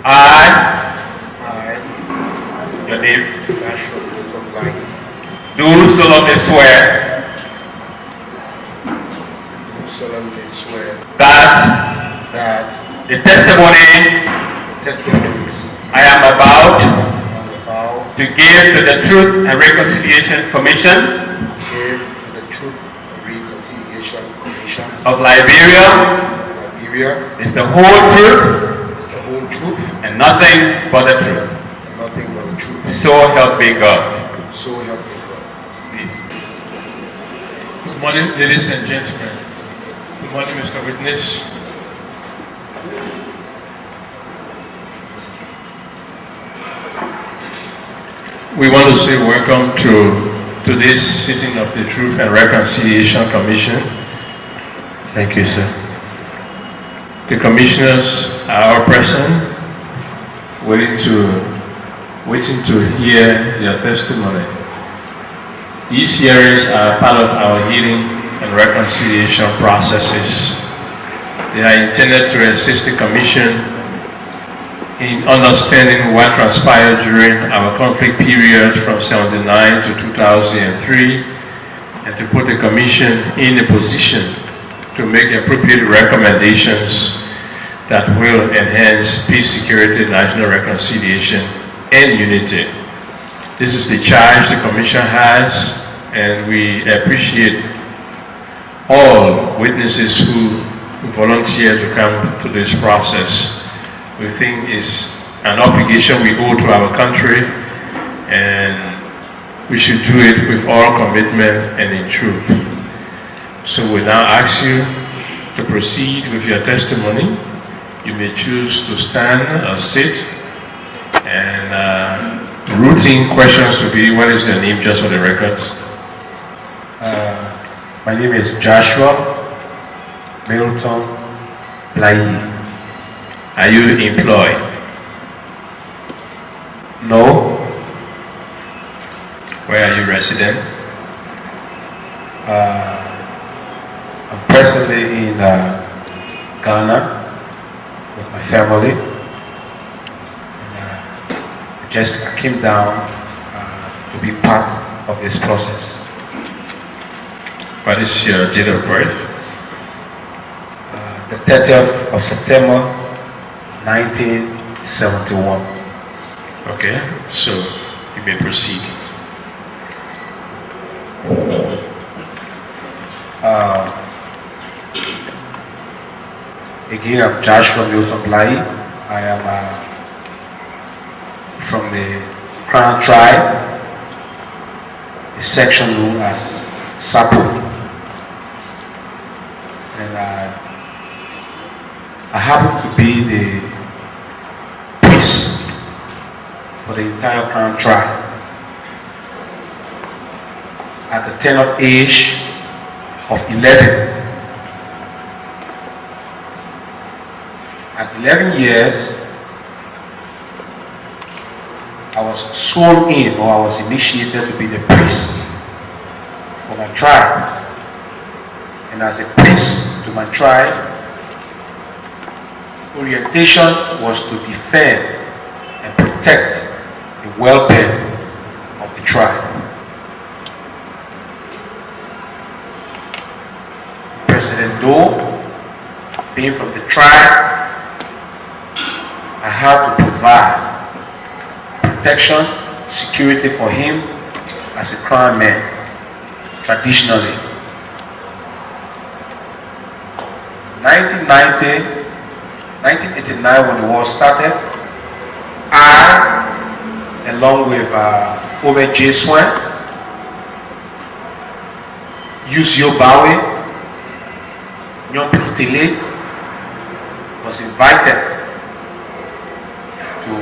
I, your name, Milton Blahyi, do solemnly swear that the testimonies I am about to give to the Truth and Reconciliation Commission of Liberia is the whole truth and nothing but the truth. So help me God. Please. Good morning, ladies and gentlemen. Good morning, Mr. Witness. We want to say welcome to today's sitting of the Truth and Reconciliation Commission. Thank you, sir. The commissioners are all present, waiting to hear your testimony. These hearings are part of our healing and reconciliation processes. They are intended to assist the Commission in understanding what transpired during our conflict period from 1979 to 2003 and to put the Commission in a position to make appropriate recommendations that will enhance peace, security, national reconciliation, and unity. This is the charge the Commission has, and we appreciate all witnesses who volunteer to come to this process. We think it's an obligation we owe to our country, and we should do it with all commitment and in truth. So we now ask you to proceed with your testimony. You may choose to stand or sit, and routine questions will be, what is your name, just for the records? My name is Joshua Milton Blahyi. Are you employed? No. Where are you resident? I'm presently in Ghana with my family. And, I came down to be part of this process. What is your date of birth? The 30th of September 1971. Okay, so you may proceed. Again, I'm Joshua Milton Blahyi. I am from the Crown tribe, a section known as Sapo. And I happen to be the priest for the entire Crown tribe. At the tender age of 11. At 11 years, I was sworn in, or I was initiated to be the priest for my tribe. And as a priest to my tribe, orientation was to defend and protect the welfare of the tribe. President Doe, being from the tribe, I had to provide protection, security for him as a crown man, traditionally. 1989, when the war started, I, along with Ome J. Swan, Yusio Bawe, Nyon Plutele, was invited to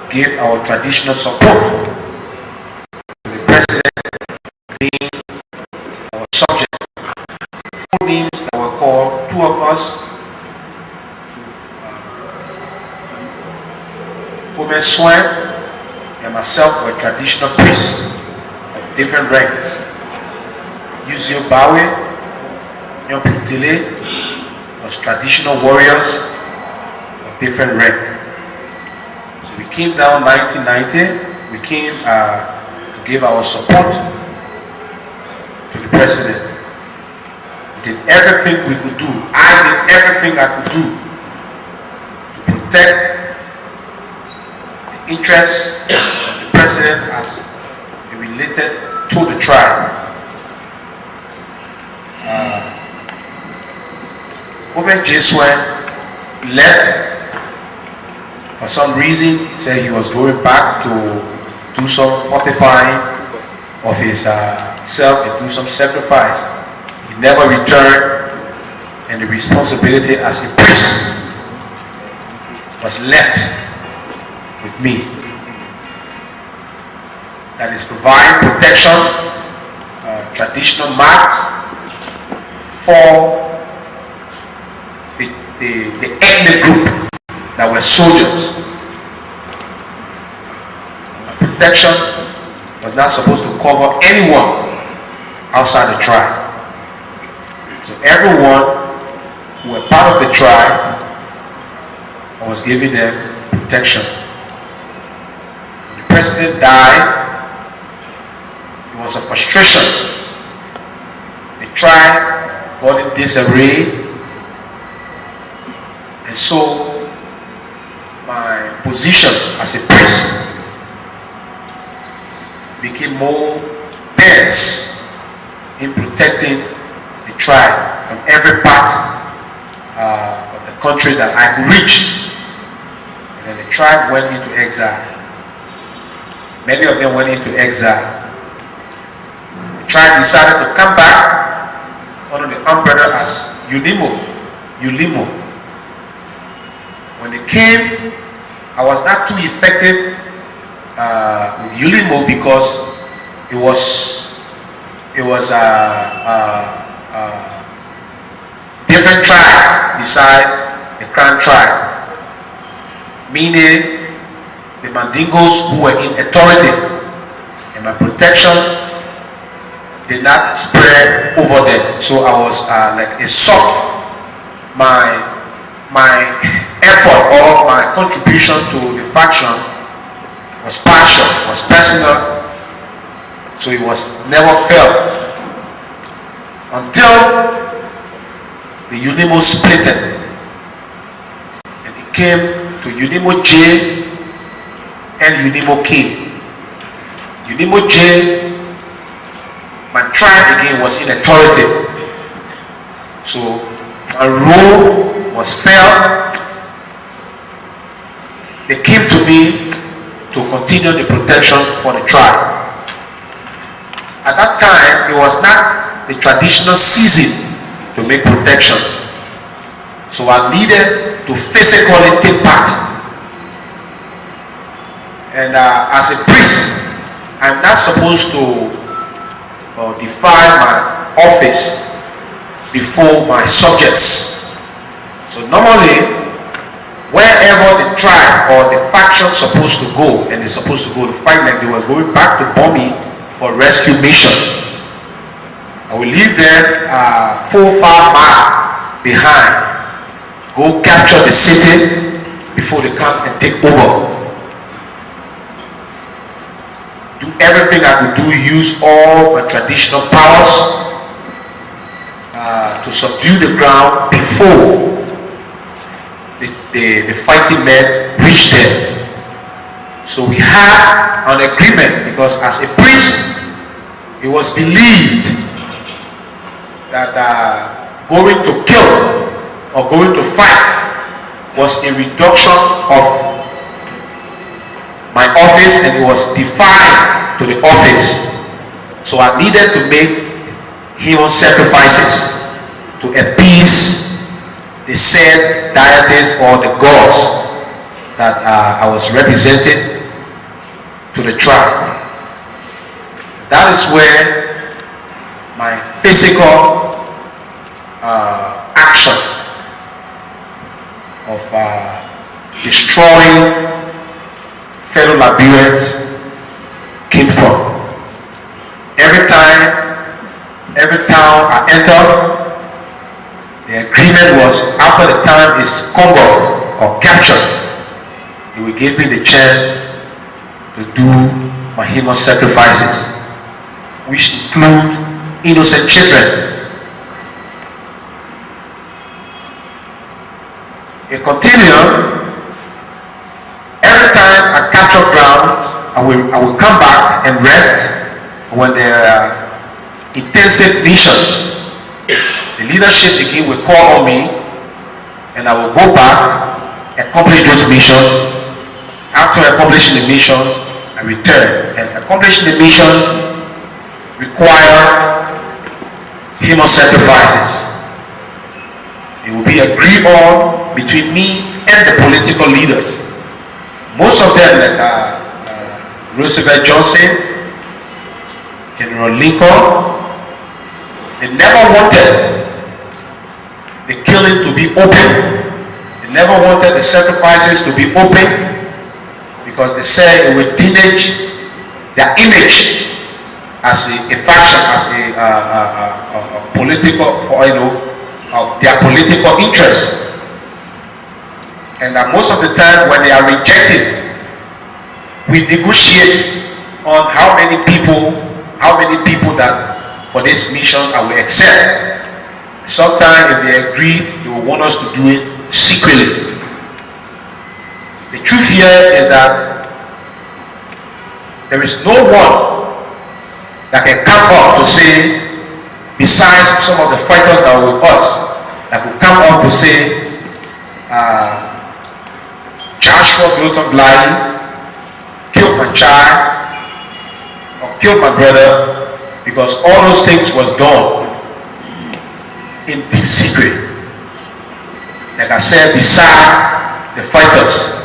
give our traditional support to the president being our subject. Four names that were called, two of us, Ome Swan and myself, were traditional priests of different ranks. Yusio Bawe, Nyon Plutele was traditional warriors of different rank. came down 1990. We came to give our support to the president. We did everything we could do. I did everything I could do to protect the interests of the president as related to the tribe. When Jesuen left, for some reason, he said he was going back to do some fortifying of his self and do some sacrifice. He never returned, and the responsibility as a priest was left with me. That is providing protection, traditional marks for the ethnic group that were soldiers. Protection was not supposed to cover anyone outside the tribe. So everyone who were part of the tribe was giving them protection. When the president died, it was a frustration. The tribe got in disarray. And so my position as a priest became more dense in protecting the tribe from every part of the country that I could reach. And then the tribe went into exile. Many of them went into exile. The tribe decided to come back under the umbrella as Ulimo. When they came, I was not too effective with Ulimo because it was different tribes besides the Crown tribe, meaning the Mandingos who were in authority, and my protection did not spread over them. So I was like a sort. My effort or my contribution to the faction was partial, was personal, so it was never felt until the Unimo splitted and it came to Unimo J and Unimo K. Unimo J, my tribe again was in authority, so my role was felt. They came to me to continue the protection for the tribe. At that time, it was not the traditional season to make protection. So I needed to physically take part. And as a priest, I'm not supposed to defile my office before my subjects. So normally, wherever the tribe or the faction supposed to go, and they're supposed to go to fight, like they were going back to Bomi for rescue mission, I will leave them 4-5 miles behind, go capture the city before they come and take over. Do everything I could do, use all my traditional powers to subdue the ground before the fighting men reached them. So we had an agreement because as a priest, it was believed that going to kill or going to fight was a reduction of my office, and it was defied to the office. So I needed to make human sacrifices to appease the said deities or the gods that I was representing to the tribe. That is where my physical action of destroying fellow Liberians came from. Every town I entered, the agreement was after the time is conquered or captured, they will give me the chance to do my human sacrifices, which include innocent children. It continued. Every time I capture ground, I will come back and rest. When there are intensive missions, the leadership again will call on me, and I will go back, accomplish those missions. After accomplishing the mission, I return. And accomplishing the mission requires human sacrifices. It will be agreed on between me and the political leaders. Most of them, like Roosevelt Johnson, General Lincoln, they never wanted the killing to be open. They never wanted the sacrifices to be open because they said it would damage their image as a faction, as a political, their political interest. And that most of the time when they are rejected, we negotiate on how many people that for this mission I will accept. Sometimes if they agree, they will want us to do it secretly. The truth here is that there is no one that can come up to say, besides some of the fighters that were with us, that could come up to say, Joshua Milton Blahyi killed my child or killed my brother, because all those things was done in deep secret. Like I said, beside the fighters,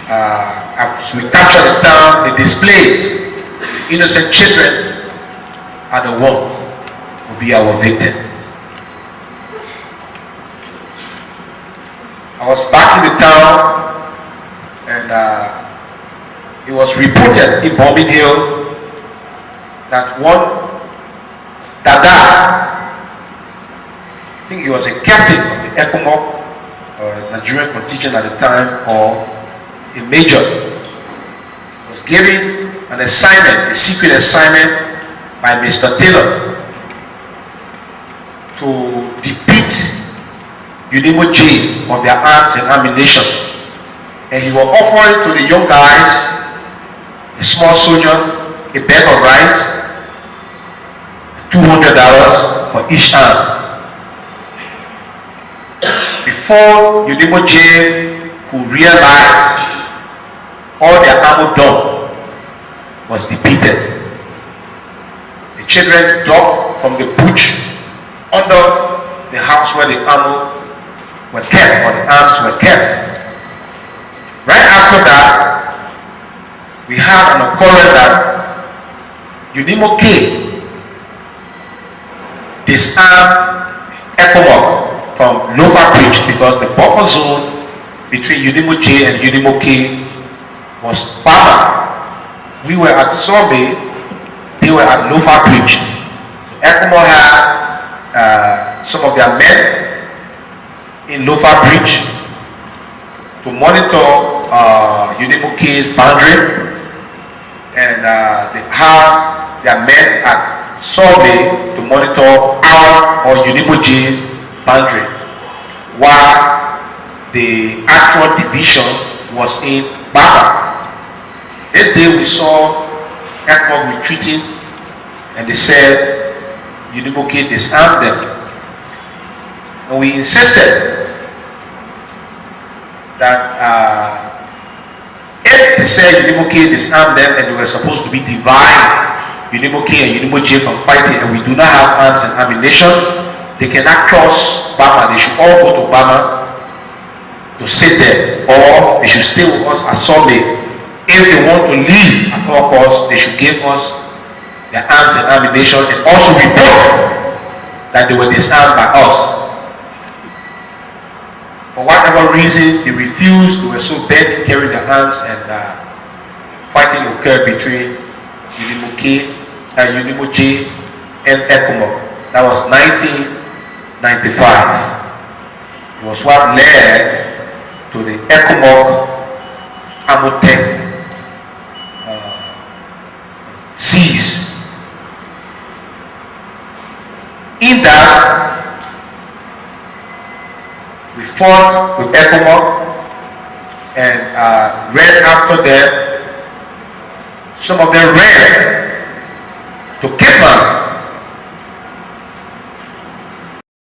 as we capture the town, the displays, innocent children are the ones who will be our victim. I was back in the town, and it was reported in Bombing Hill that one Dada, I think he was a captain of the ECOMOG, Nigerian contingent at the time, or a major, was given an assignment, a secret assignment by Mr. Taylor to defeat Unimo J of their arms and ammunition. And he was offering to the young guys, a small soldier, a bag of rice, $200 for each arm. Before Unimo J could realize, all their armor dome was depleted. The children dug from the bush under the house where the armor were kept, or the arms were kept. Right after that, we had an occurrence that Unimo K disarmed ECOMOG from Lofa Bridge, because the buffer zone between Unimo J and Unimo K was Bama. We were at Sobe, they were at Lofa Bridge. So ECOMOG had some of their men in Lofa Bridge to monitor Unimo K's boundary, and they had their men at Sobe to monitor our or Unimo J's boundary, while the actual division was in Baba. This day we saw ECOMOG retreating, and they said Unimo K disarmed them. And we insisted that if they said Unimo K disarmed them and they were supposed to be divided, Unimo K and Unimo J from fighting, and we do not have arms and ammunition, they cannot cross Bama. They should all go to Bama to sit there, or they should stay with us at Sunday. If they want to leave at all costs, they should give us their arms and ammunition, and also report that they were disarmed by us. For whatever reason, they refused. They were so bent in carrying their arms, and fighting occurred between Unimo K and Unimo J and ECOMOG. That was 1995. It was what led to the ECOMOG Amotep seas. In that, we fought with Epomok, and right after that, some of them ran